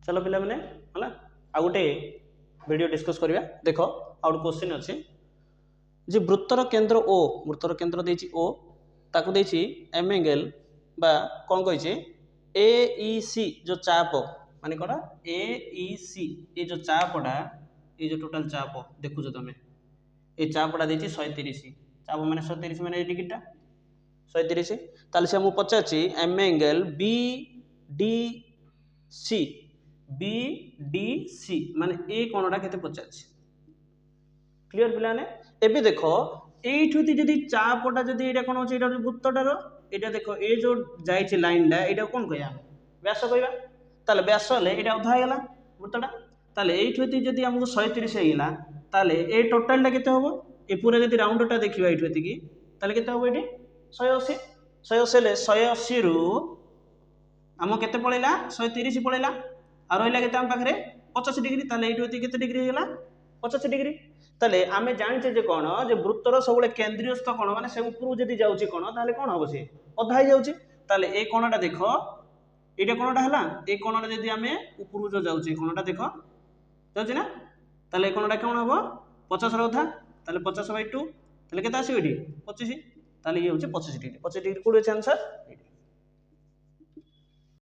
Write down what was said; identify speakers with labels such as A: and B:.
A: चलो पिला मैंने है आ गोटे वीडियो डिस्कस करिया देख आ गोटे क्वेश्चन अच्छे जे वृत्तर केंद्र ओ वृत्तर केंद्र देछि ओ ताकू देछि एम एंगल बा कौन कहिछि ए ई सी जो चाप माने कोडा ए ई सी ये जो चापडा ये जो टोटल चाप देखुछ तमे ये चापडा देछि 130 चाप माने 130 माने ए डिग्रीटा 130 ताले से हम पचाछि M angle B D C B D C माने ए कोणडा केते पचाछि क्लियर पिलाने एबे देखो एठुति जदी चापटा जदी एटा कोन होछि एटा वृत्तटार एटा देखो ए जो जाइछि लाइनटा एटा कोन कहया व्यास कहबा ताले व्यास ले एटा अधा हेला वृत्तटा ताले एठुति जदी हमको 130 हेला ताले ए टोटलटा केते होबो ए पूरा जदी राउंडटा देखिबा एठुति की ताले केते होबो एटी 180 180 ले 180 रु हम केते पळेला 130 पळेला आ रहिला केते हम पाखरे 50 डिग्री ताले एठुति केते डिग्री हेला 50 डिग्री ताले आमे जानचे जे कोन जे वृत्तर सबले केंद्रीयस्थ कोन माने से ऊपर जदी जाउची कोन ताले कोन होबो से अधा ही जाउची ताले ए कोनटा देखो एटा कोनटा हला ए कोनटा जदी आमे ऊपर जो जाउची कोनटा देखो जाउची ना ताले कोनटा कोन होबो 50 रो अधा ताले 50/2 ताले केते आसी एठी 25 ताले ये होची 25 डिग्री कोड अछि आंसर